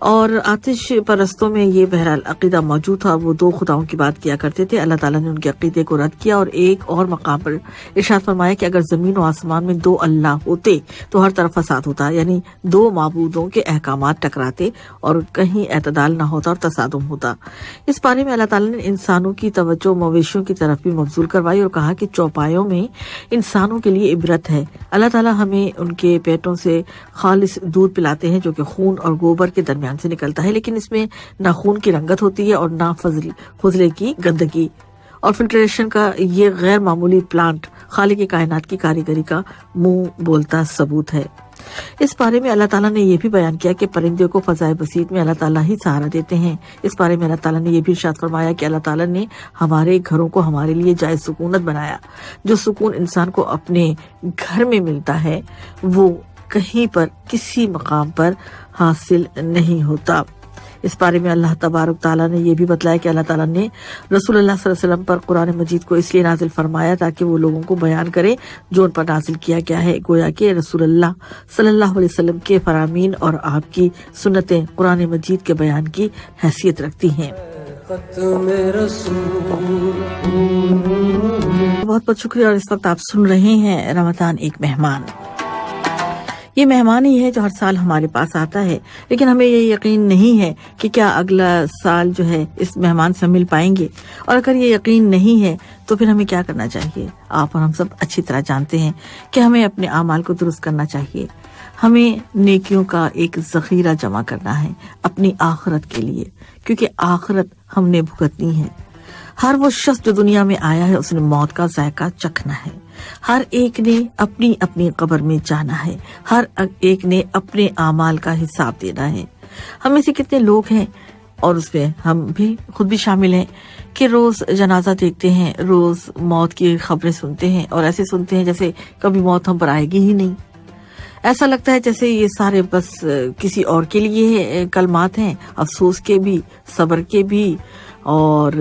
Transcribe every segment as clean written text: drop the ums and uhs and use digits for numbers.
اور آتش پرستوں میں یہ بہرحال عقیدہ موجود تھا. وہ دو خداؤں کی بات کیا کرتے تھے. اللہ تعالیٰ نے ان کے عقیدے کو رد کیا اور ایک اور مقام پر ارشاد فرمایا کہ اگر زمین و آسمان میں دو اللہ ہوتے تو ہر طرف فساد ہوتا، یعنی دو معبودوں کے احکامات ٹکراتے اور کہیں اعتدال نہ ہوتا اور تصادم ہوتا. اس پارے میں اللہ تعالیٰ نے انسانوں کی توجہ مویشیوں کی طرف بھی مبذول کروائی اور کہا کہ چوپایوں میں انسانوں کے لیے عبرت ہے. اللہ تعالیٰ ہمیں ان کے پیٹوں سے خالص دودھ پلاتے ہیں جو کہ خون اور گوبر کے درمیان سے نکلتا ہے، لیکن اس میں نہ خون کی رنگت ہوتی ہے اور نہ فضلے کی گندگی. اور فلٹریشن کا یہ غیر معمولی پلانٹ خالق کائنات کی کاریگری کا منہ بولتا ثبوت ہے. اس بارے میں اللہ تعالیٰ نے یہ بھی بیان کیا کہ پرندوں کو فضائے بسیط میں اللہ تعالیٰ ہی سہارا دیتے ہیں. اس بارے میں اللہ تعالیٰ نے یہ بھی ارشاد فرمایا کہ اللہ تعالیٰ نے ہمارے گھروں کو ہمارے لیے جائے سکونت بنایا. جو سکون انسان کو اپنے گھر میں ملتا ہے وہ کہیں پر کسی مقام پر حاصل نہیں ہوتا. اس بارے میں اللہ تبارک تعالیٰ نے یہ بھی بتلایا کہ اللہ تعالیٰ نے رسول اللہ صلی اللہ علیہ وسلم پر قرآن مجید کو اس لیے نازل فرمایا تاکہ وہ لوگوں کو بیان کرے جو ان پر نازل کیا گیا ہے. گویا کہ رسول اللہ صلی اللہ علیہ وسلم کے فرامین اور آپ کی سنتیں قرآن مجید کے بیان کی حیثیت رکھتی ہیں. بہت بہت شکریہ. اور اس وقت آپ سن رہے ہیں رمضان ایک مہمان. یہ مہمان ہی ہے جو ہر سال ہمارے پاس آتا ہے، لیکن ہمیں یہ یقین نہیں ہے کہ کیا اگلا سال جو ہے اس مہمان سے مل پائیں گے. اور اگر یہ یقین نہیں ہے تو پھر ہمیں کیا کرنا چاہیے؟ آپ اور ہم سب اچھی طرح جانتے ہیں کہ ہمیں اپنے اعمال کو درست کرنا چاہیے. ہمیں نیکیوں کا ایک ذخیرہ جمع کرنا ہے اپنی آخرت کے لیے، کیونکہ آخرت ہم نے بھگتنی ہے. ہر وہ شخص جو دنیا میں آیا ہے اس نے موت کا ذائقہ چکھنا ہے. ہر ایک نے اپنی اپنی قبر میں جانا ہے. ہر ایک نے اپنے اعمال کا حساب دینا ہے. ہم میں سے کتنے لوگ ہیں، اور اس میں ہم بھی خود بھی شامل ہیں، کہ روز جنازہ دیکھتے ہیں، روز موت کی خبریں سنتے ہیں اور ایسے سنتے ہیں جیسے کبھی موت ہم پر آئے گی ہی نہیں. ایسا لگتا ہے جیسے یہ سارے بس کسی اور کے لیے کلمات ہیں، افسوس کے بھی، صبر کے بھی اور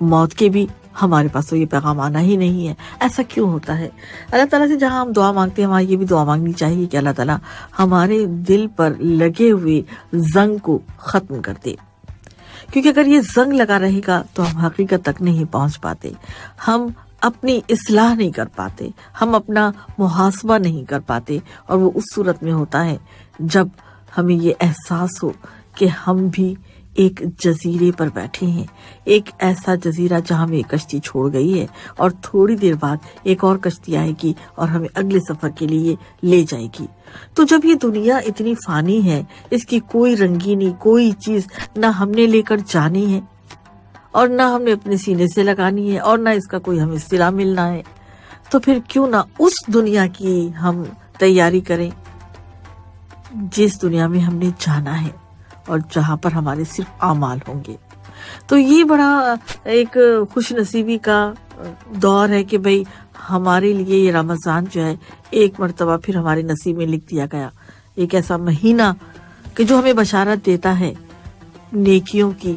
موت کے بھی. ہمارے پاس تو یہ پیغام آنا ہی نہیں ہے. ایسا کیوں ہوتا ہے؟ اللہ تعالیٰ سے جہاں ہم دعا مانگتے ہیں وہاں یہ بھی دعا مانگنی چاہیے کہ اللہ تعالیٰ ہمارے دل پر لگے ہوئے زنگ کو ختم کر دے. کیونکہ اگر یہ زنگ لگا رہے گا تو ہم حقیقت تک نہیں پہنچ پاتے، ہم اپنی اصلاح نہیں کر پاتے، ہم اپنا محاسبہ نہیں کر پاتے. اور وہ اس صورت میں ہوتا ہے جب ہمیں یہ احساس ہو کہ ہم بھی ایک جزیرے پر بیٹھے ہیں، ایک ایسا جزیرہ جہاں ہمیں ایک کشتی چھوڑ گئی ہے اور تھوڑی دیر بعد ایک اور کشتی آئے گی اور ہمیں اگلے سفر کے لیے لے جائے گی. تو جب یہ دنیا اتنی فانی ہے، اس کی کوئی رنگینی، کوئی چیز نہ ہم نے لے کر جانی ہے اور نہ ہم نے اپنے سینے سے لگانی ہے اور نہ اس کا کوئی ہمیں صلہ ملنا ہے، تو پھر کیوں نہ اس دنیا کی ہم تیاری کریں جس دنیا میں ہم نے جانا ہے اور جہاں پر ہمارے صرف اعمال ہوں گے. تو یہ بڑا ایک خوش نصیبی کا دور ہے کہ بھئی ہمارے لیے یہ رمضان جو ہے ایک مرتبہ پھر ہمارے نصیب میں لکھ دیا گیا. ایک ایسا مہینہ کہ جو ہمیں بشارت دیتا ہے نیکیوں کی،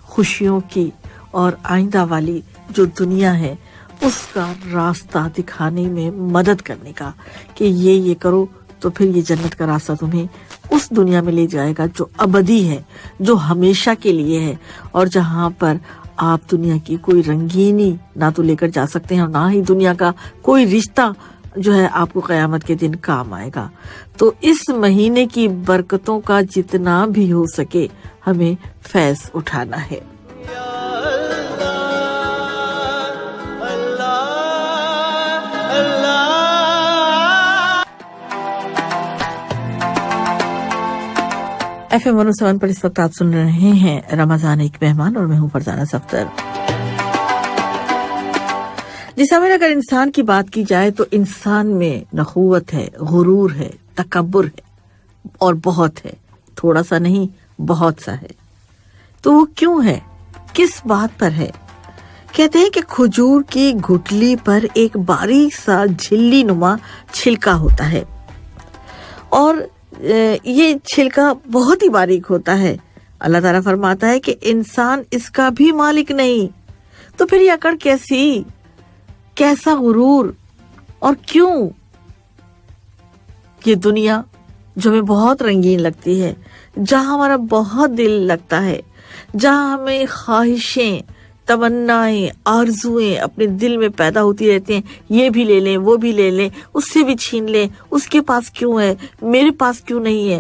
خوشیوں کی اور آئندہ والی جو دنیا ہے اس کا راستہ دکھانے میں مدد کرنے کا، کہ یہ کرو تو پھر یہ جنت کا راستہ تمہیں اس دنیا میں لے جائے گا جو ابدی ہے، جو ہمیشہ کے لیے ہے، اور جہاں پر آپ دنیا کی کوئی رنگینی نہ تو لے کر جا سکتے ہیں اور نہ ہی دنیا کا کوئی رشتہ جو ہے آپ کو قیامت کے دن کام آئے گا. تو اس مہینے کی برکتوں کا جتنا بھی ہو سکے ہمیں فیض اٹھانا ہے. FM 107 پر اس وقت آپ سن رہے ہیں رمضان ایک مہمان اور میں ہوں فرزانہ صفدر. جس میں اگر انسان کی بات کی جائے تو انسان میں نخوت ہے، غرور ہے، تکبر ہے اور بہت ہے، تھوڑا سا نہیں بہت سا ہے. تو وہ کیوں ہے؟ کس بات پر ہے؟ کہتے ہیں کہ کھجور کی گٹلی پر ایک باریک سا جھلی نما چھلکا ہوتا ہے اور یہ چھلکا بہت ہی باریک ہوتا ہے. اللہ تعالیٰ فرماتا ہے کہ انسان اس کا بھی مالک نہیں. تو پھر یہ اکڑ کیسی؟ کیسا غرور؟ اور کیوں؟ یہ دنیا جو ہمیں بہت رنگین لگتی ہے، جہاں ہمارا بہت دل لگتا ہے، جہاں ہمیں خواہشیں، تمنائیں، آرزویں اپنے دل میں پیدا ہوتی رہتی ہیں، یہ بھی لے لیں، وہ بھی لے لیں، اس سے بھی چھین لیں، اس کے پاس کیوں ہے، میرے پاس کیوں نہیں ہے،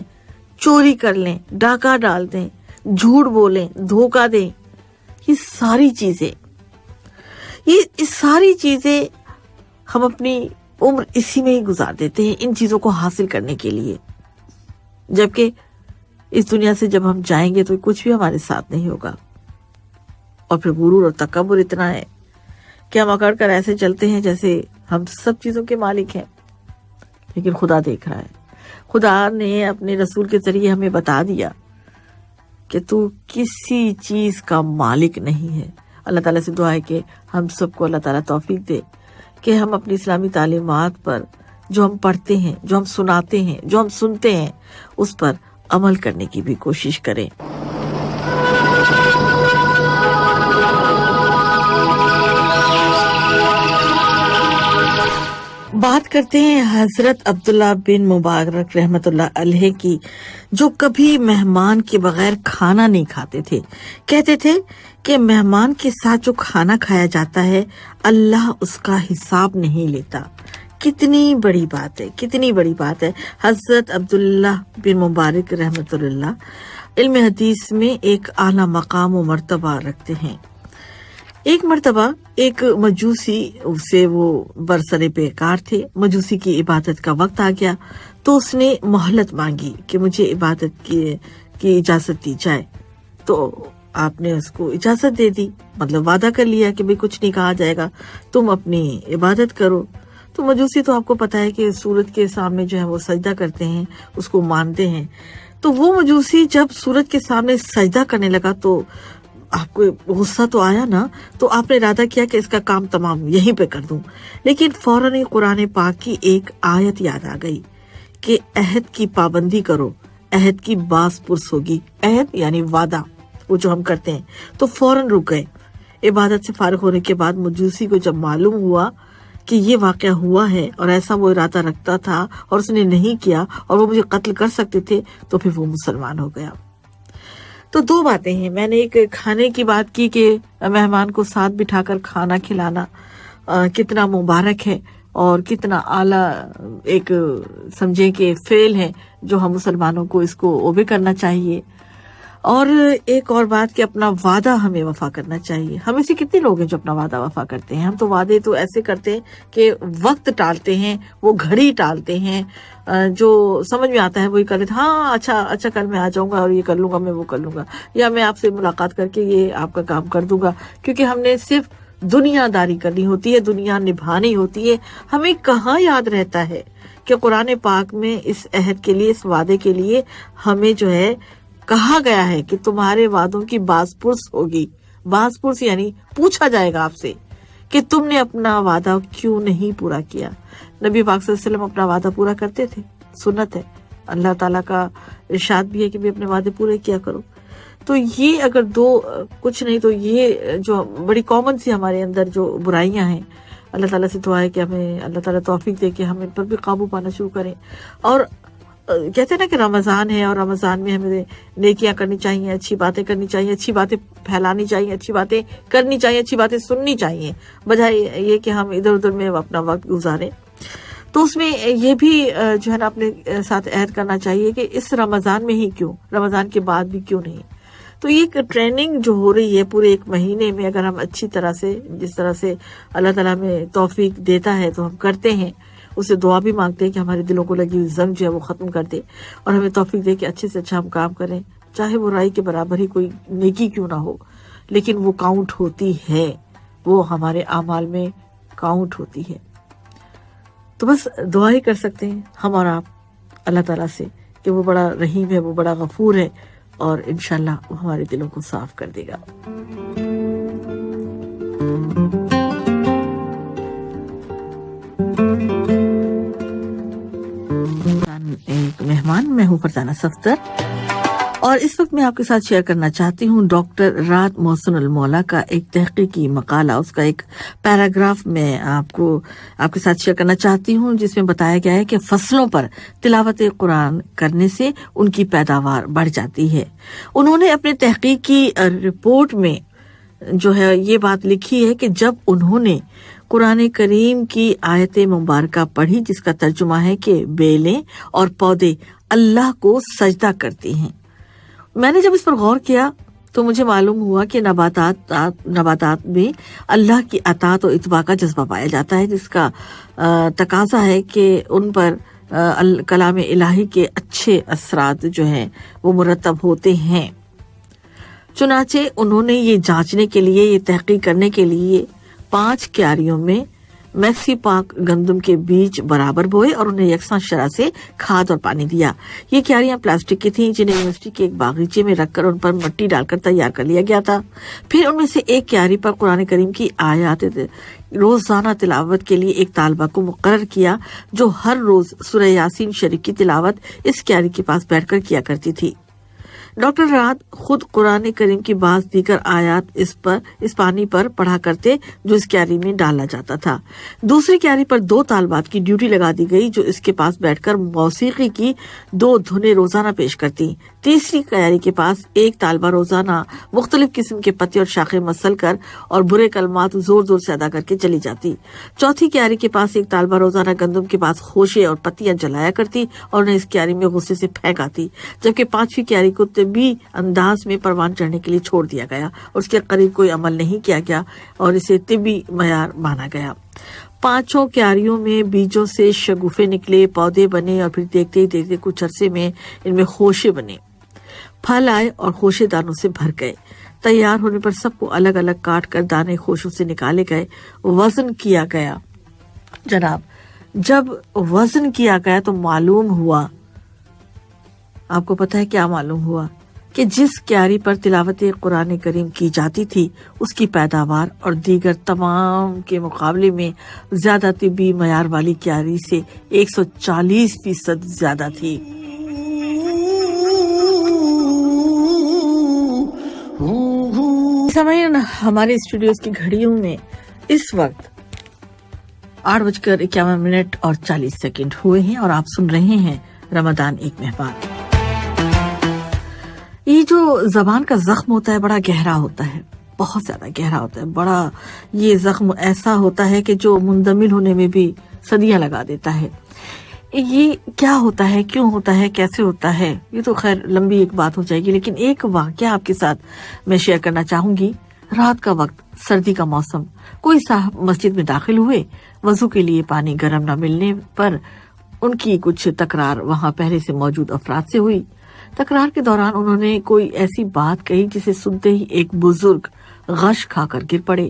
چوری کر لیں، ڈاکہ ڈال دیں، جھوٹ بولیں، دھوکہ دیں، یہ ساری چیزیں ہم اپنی عمر اسی میں ہی گزار دیتے ہیں، ان چیزوں کو حاصل کرنے کے لیے، جبکہ اس دنیا سے جب ہم جائیں گے تو کچھ بھی ہمارے ساتھ نہیں ہوگا۔ اور پھر غرور اور تکبر اتنا ہے کہ ہم اکڑ کر ایسے چلتے ہیں جیسے ہم سب چیزوں کے مالک ہیں، لیکن خدا دیکھ رہا ہے۔ خدا نے اپنے رسول کے ذریعے ہمیں بتا دیا کہ تو کسی چیز کا مالک نہیں ہے۔ اللہ تعالیٰ سے دعا ہے کہ ہم سب کو اللہ تعالیٰ توفیق دے کہ ہم اپنی اسلامی تعلیمات پر جو ہم پڑھتے ہیں، جو ہم سناتے ہیں، جو ہم سنتے ہیں، اس پر عمل کرنے کی بھی کوشش کریں۔ بات کرتے ہیں حضرت عبداللہ بن مبارک رحمت اللہ علیہ کی، جو کبھی مہمان کے بغیر کھانا نہیں کھاتے تھے۔ کہتے تھے کہ مہمان کے ساتھ جو کھانا کھایا جاتا ہے اللہ اس کا حساب نہیں لیتا۔ کتنی بڑی بات ہے، کتنی بڑی بات ہے۔ حضرت عبداللہ بن مبارک رحمت اللہ علم حدیث میں ایک اعلیٰ مقام و مرتبہ رکھتے ہیں۔ ایک مرتبہ ایک مجوسی سے، وہ برسر پیکار تھے، مجوسی کی عبادت کا وقت آ گیا تو اس نے مہلت مانگی کہ مجھے عبادت کی اجازت دی جائے، تو آپ نے اس کو اجازت دے دی، مطلب وعدہ کر لیا کہ بھئی کچھ نہیں کہا جائے گا، تم اپنی عبادت کرو۔ تو مجوسی تو آپ کو پتا ہے کہ سورج کے سامنے جو ہے وہ سجدہ کرتے ہیں، اس کو مانتے ہیں۔ تو وہ مجوسی جب سورج کے سامنے سجدہ کرنے لگا تو آپ کو غصہ تو آیا نا، تو آپ نے ارادہ کیا کہ اس کا کام تمام یہیں پہ کر دوں، لیکن فوراً ہی قرآن پاک کی ایک آیت یاد آ گئی کہ عہد کی پابندی کرو، عہد کی باز پرس ہوگی۔ عہد یعنی وعدہ، وہ جو ہم کرتے ہیں۔ تو فوراً رک گئے۔ عبادت سے فارغ ہونے کے بعد مجوسی کو جب معلوم ہوا کہ یہ واقعہ ہوا ہے اور ایسا وہ ارادہ رکھتا تھا اور اس نے نہیں کیا اور وہ مجھے قتل کر سکتے تھے، تو پھر وہ مسلمان ہو گیا۔ تو دو باتیں ہیں، میں نے ایک کھانے کی بات کی کہ مہمان کو ساتھ بٹھا کر کھانا کھلانا کتنا مبارک ہے اور کتنا اعلیٰ ایک سمجھیں کہ فعل ہے جو ہم مسلمانوں کو اس کو اوبے کرنا چاہیے۔ اور ایک اور بات کہ اپنا وعدہ ہمیں وفا کرنا چاہیے۔ ہمیں سے کتنے لوگ ہیں جو اپنا وعدہ وفا کرتے ہیں؟ ہم تو وعدے تو ایسے کرتے ہیں کہ وقت ٹالتے ہیں، وہ گھڑی ٹالتے ہیں، جو سمجھ میں آتا ہے وہی کر لیتے ہیں۔ ہاں اچھا کل میں آ جاؤں گا اور یہ کر لوں گا، میں وہ کر لوں گا، یا میں آپ سے ملاقات کر کے یہ آپ کا کام کر دوں گا، کیونکہ ہم نے صرف دنیا داری کرنی ہوتی ہے، دنیا نبھانی ہوتی ہے۔ ہمیں کہاں یاد رہتا ہے کہ قرآن پاک میں اس عہد کے لیے، اس وعدے کے لیے ہمیں جو ہے کہا گیا ہے کہ تمہارے وعدوں کی باز پرس ہوگی۔ باز پرس یعنی پوچھا جائے گا آپ سے کہ تم نے اپنا وعدہ کیوں نہیں پورا کیا۔ نبی پاک صلی اللہ علیہ وسلم اپنا وعدہ پورا کرتے تھے، سنت ہے، اللہ تعالیٰ کا ارشاد بھی ہے کہ بھی اپنے وعدے پورے کیا کرو۔ تو یہ اگر دو کچھ نہیں تو یہ جو بڑی کامن سی ہمارے اندر جو برائیاں ہیں، اللہ تعالیٰ سے دعا ہے کہ ہمیں اللہ تعالیٰ توفیق دے کہ ہم ان پر بھی قابو پانا شروع کریں۔ اور کہتے ہیں نا کہ رمضان ہے اور رمضان میں ہمیں نیکیاں کرنی چاہیے، اچھی باتیں کرنی چاہیے، اچھی باتیں پھیلانی چاہیے، اچھی باتیں کرنی چاہیے، اچھی باتیں سننی چاہیے، بجائے یہ کہ ہم ادھر ادھر میں اپنا وقت گزاریں۔ تو اس میں یہ بھی جو ہے نا اپنے ساتھ عہد کرنا چاہیے کہ اس رمضان میں ہی کیوں، رمضان کے بعد بھی کیوں نہیں۔ تو یہ ایک ٹریننگ جو ہو رہی ہے پورے ایک مہینے میں، اگر ہم اچھی طرح سے، جس طرح سے اللہ تعالیٰ میں توفیق دیتا ہے تو ہم کرتے ہیں، اسے دعا بھی مانگتے ہیں کہ ہمارے دلوں کو لگی ہوئی زنگ جو ہے وہ ختم کر دے اور ہمیں توفیق دے کہ اچھے سے اچھا ہم کام کریں، چاہے وہ رائی کے برابر ہی کوئی نیکی کیوں نہ ہو، لیکن وہ کاؤنٹ ہوتی ہے، وہ ہمارے اعمال میں کاؤنٹ ہوتی ہے۔ تو بس دعا ہی کر سکتے ہیں ہم اور آپ اللہ تعالیٰ سے کہ وہ بڑا رحیم ہے، وہ بڑا غفور ہے، اور انشاءاللہ وہ ہمارے دلوں کو صاف کر دے گا۔ ایک مہمان، میں ہوں فرزانہ صفدر، اور اس وقت میں آپ کے ساتھ شیئر کرنا چاہتی ہوں ڈاکٹر رات محسن المولا کا ایک تحقیقی مقالہ، اس کا ایک پیراگراف میں آپ کے ساتھ شیئر کرنا چاہتی ہوں، جس میں بتایا گیا ہے کہ فصلوں پر تلاوت قرآن کرنے سے ان کی پیداوار بڑھ جاتی ہے۔ انہوں نے اپنے تحقیقی رپورٹ میں جو ہے یہ بات لکھی ہے کہ جب انہوں نے قرآن کریم کی آیت مبارکہ پڑھی جس کا ترجمہ ہے کہ بیلیں اور پودے اللہ کو سجدہ کرتی ہیں، میں نے جب اس پر غور کیا تو مجھے معلوم ہوا کہ نباتات میں اللہ کی اطاعت و اتباع کا جذبہ پایا جاتا ہے، جس کا تقاضا ہے کہ ان پر کلام الہی کے اچھے اثرات جو ہیں وہ مرتب ہوتے ہیں۔ چنانچہ انہوں نے یہ جانچنے کے لیے، یہ تحقیق کرنے کے لیے 5 کیاریوں میں میکسی پاک گندم کے بیج برابر بوئے اور انہیں یکساں شرح سے کھاد اور پانی دیا۔ یہ کیاریاں پلاسٹک کی تھیں جنہیں یونیورسٹی کے ایک باغیچے میں رکھ کر ان پر مٹی ڈال کر تیار کر لیا گیا تھا۔ پھر ان میں سے ایک کیاری پر قرآن کریم کی آیات روزانہ تلاوت کے لیے ایک طالبہ کو مقرر کیا جو ہر روز سورہ یاسین شریف کی تلاوت اس کیاری کے پاس بیٹھ کر کیا کرتی تھی۔ ڈاکٹر رات خود قرآن کریم کی بعض دیگر آیات اس پانی پر پڑھا کرتے جو اس کیاری میں ڈالا جاتا تھا۔ دوسری کیاری پر 2 طالبات کی ڈیوٹی لگا دی گئی جو اس کے پاس بیٹھ کر موسیقی کی 2 دھنیں روزانہ پیش کرتی۔ تیسری کیاری کے پاس ایک طالبہ روزانہ مختلف قسم کے پتے اور شاخیں مسل کر اور برے کلمات زور زور سے ادا کر کے چلی جاتی۔ چوتھی کیاری کے پاس ایک طالبہ روزانہ گندم کے پاس خوشے اور پتیاں جلایا کرتی اور انہیں اس کیاری میں غصے سے پھینک آتی، جبکہ 5ویں کیاری کو بھی انداز میں پروان چڑھنے کے لیے چھوڑ دیا گیا اور اس کے قریب کوئی عمل نہیں کیا گیا اور اسے طبی معیار مانا گیا۔ 5 کیاریوں میں بیجوں سے شگوفے نکلے، پودے بنے اور پھر دیکھتے ہی دیکھتے کچھ عرصے میں ان میں خوشے بنے، پھل آئے اور خوشے دانوں سے بھر گئے۔ تیار ہونے پر سب کو الگ الگ کاٹ کر دانے خوشوں سے نکالے گئے، وزن کیا گیا۔ جناب، جب وزن کیا گیا تو معلوم ہوا، آپ کو پتہ ہے کیا معلوم ہوا؟ کہ جس کیاری پر تلاوت قرآن کریم کی جاتی تھی اس کی پیداوار اور دیگر تمام کے مقابلے میں زیادہ طبی معیار والی کیاری سے 140% زیادہ تھی۔ سامعین، ہمارے اسٹوڈیوز کی گھڑیوں میں اس وقت 8:51 ہوئے ہیں اور آپ سن رہے ہیں رمضان ایک مہمان۔ یہ جو زبان کا زخم ہوتا ہے بڑا گہرا ہوتا ہے، بہت زیادہ گہرا ہوتا ہے، بڑا یہ زخم ایسا ہوتا ہے کہ جو مندمل ہونے میں بھی صدیاں لگا دیتا ہے۔ یہ کیا ہوتا ہے، کیوں ہوتا ہے، کیسے ہوتا ہے، یہ تو خیر لمبی ایک بات ہو جائے گی، لیکن ایک واقعہ آپ کے ساتھ میں شیئر کرنا چاہوں گی۔ رات کا وقت، سردی کا موسم، کوئی صاحب مسجد میں داخل ہوئے، وضو کے لیے پانی گرم نہ ملنے پر ان کی کچھ تکرار وہاں پہلے سے موجود افراد سے ہوئی۔ تکرار کے دوران انہوں نے کوئی ایسی بات کہی جسے سنتے ہی ایک بزرگ غش کھا کر گر پڑے۔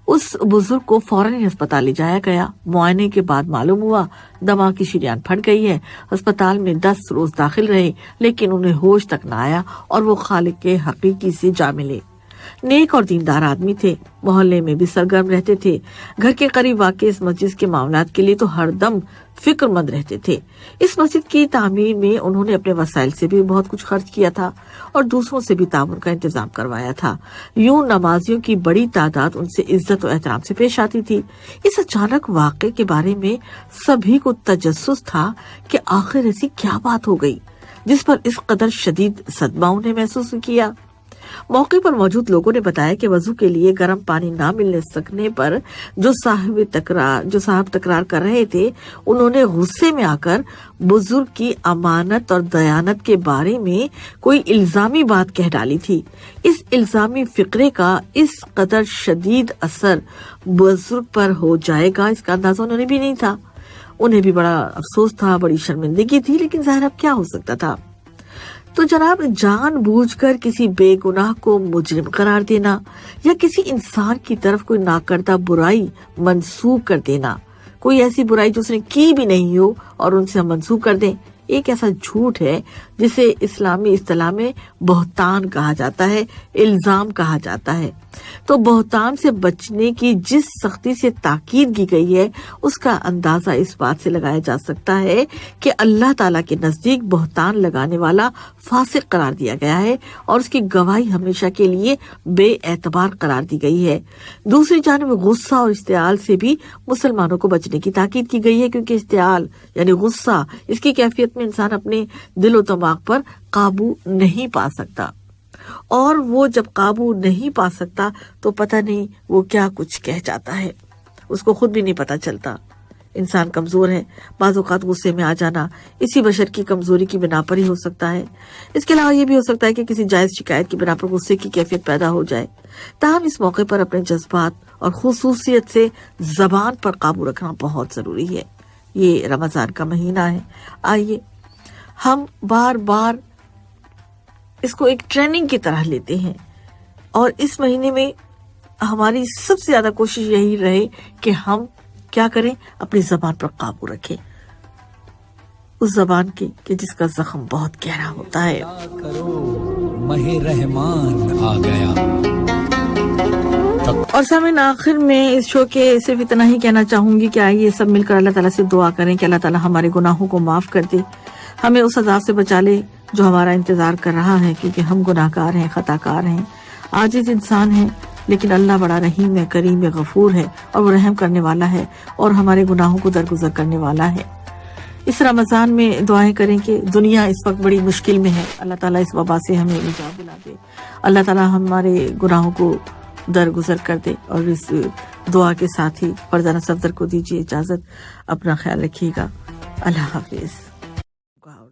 اس بزرگ کو فوراً ہسپتال لے جایا گیا۔ معائنے کے بعد معلوم ہوا دماغ کی شریان پھٹ گئی ہے۔ ہسپتال میں 10 روز داخل رہے لیکن انہیں ہوش تک نہ آیا اور وہ خالق کے حقیقی سے جا ملے۔ نیک اور دیندار آدمی تھے، محلے میں بھی سرگرم رہتے تھے، گھر کے قریب واقع اس مسجد کے معاملات کے لیے تو ہر دم فکر مند رہتے تھے۔ اس مسجد کی تعمیر میں انہوں نے اپنے وسائل سے بھی بہت کچھ خرچ کیا تھا اور دوسروں سے بھی تعاون کا انتظام کروایا تھا۔ یوں نمازیوں کی بڑی تعداد ان سے عزت و احترام سے پیش آتی تھی۔ اس اچانک واقعے کے بارے میں سبھی کو تجسس تھا کہ آخر ایسی کیا بات ہو گئی جس پر اس قدر شدید صدمہ انہیں محسوس کیا۔ موقع پر موجود لوگوں نے بتایا کہ وضو کے لیے گرم پانی نہ ملنے سکنے پر جو صاحب تکرار کر رہے تھے انہوں نے غصے میں آ کر بزرگ کی امانت اور دیانت کے بارے میں کوئی الزامی بات کہہ ڈالی تھی۔ اس الزامی فقرے کا اس قدر شدید اثر بزرگ پر ہو جائے گا اس کا اندازہ انہوں نے بھی نہیں تھا۔ انہیں بھی بڑا افسوس تھا، بڑی شرمندگی تھی، لیکن ظاہر اب کیا ہو سکتا تھا۔ تو جناب، جان بوجھ کر کسی بے گناہ کو مجرم قرار دینا یا کسی انسان کی طرف کوئی ناکردہ برائی منسوب کر دینا، کوئی ایسی برائی جو اس نے کی بھی نہیں ہو اور ان سے ہم منسوب کر دیں، ایک ایسا جھوٹ ہے جسے اسلامی اصطلاح میں بہتان کہا جاتا ہے، الزام کہا جاتا ہے۔ تو بہتان سے بچنے کی جس سختی سے تاکید کی گئی ہے اس کا اندازہ اس بات سے لگایا جا سکتا ہے کہ اللہ تعالیٰ کے نزدیک بہتان لگانے والا فاسق قرار دیا گیا ہے اور اس کی گواہی ہمیشہ کے لیے بے اعتبار قرار دی گئی ہے۔ دوسری جانب غصہ اور اشتعال سے بھی مسلمانوں کو بچنے کی تاکید کی گئی ہے، کیونکہ اشتعال یعنی غصہ، اس کی کیفیت میں انسان اپنے دل و دماغ پر قابو نہیں پا سکتا، اور وہ جب قابو نہیں پا سکتا تو پتہ نہیں وہ کیا کچھ کہہ جاتا ہے، اس کو خود بھی نہیں پتہ چلتا۔ انسان کمزور ہے، بعض اوقات غصے میں آ جانا اسی بشر کی کمزوری کی بنا پر ہی ہو سکتا ہے۔ اس کے علاوہ یہ بھی ہو سکتا ہے کہ کسی جائز شکایت کی بنا پر غصے کی کیفیت پیدا ہو جائے۔ تاہم اس موقع پر اپنے جذبات اور خصوصیت سے زبان پر قابو رکھنا بہت ضروری ہے۔ یہ رمضان کا مہینہ ہے، آئیے ہم بار بار اس کو ایک ٹریننگ کی طرح لیتے ہیں، اور اس مہینے میں ہماری سب سے زیادہ کوشش یہی رہے کہ ہم کیا کریں، اپنی زبان پر قابو رکھیں، اس زبان کی کہ جس کا زخم بہت گہرا ہوتا ہے۔ ماہ رحمان آ گیا۔ اور سامعین، آخر میں اس شو کے صرف اتنا ہی کہنا چاہوں گی کہ آئیے سب مل کر اللہ تعالیٰ سے دعا کریں کہ اللہ تعالیٰ ہمارے گناہوں کو معاف کر دے، ہمیں اس عذاب سے بچا لے جو ہمارا انتظار کر رہا ہے، کیونکہ ہم گناہ گار ہیں، خطا کار ہیں، عاجز انسان ہیں، لیکن اللہ بڑا رحیم ہے، کریم ہے، غفور ہے، اور وہ رحم کرنے والا ہے اور ہمارے گناہوں کو درگزر کرنے والا ہے۔ اس رمضان میں دعائیں کریں کہ دنیا اس وقت بڑی مشکل میں ہے، اللہ تعالیٰ اس وبا سے ہمیں نجات دلا دے، اللہ تعالیٰ ہمارے گناہوں کو درگزر کر دے۔ اور اس دعا کے ساتھ ہی فرزانہ صفدر کو دیجیے اجازت، اپنا خیال رکھیے گا، اللہ حافظ۔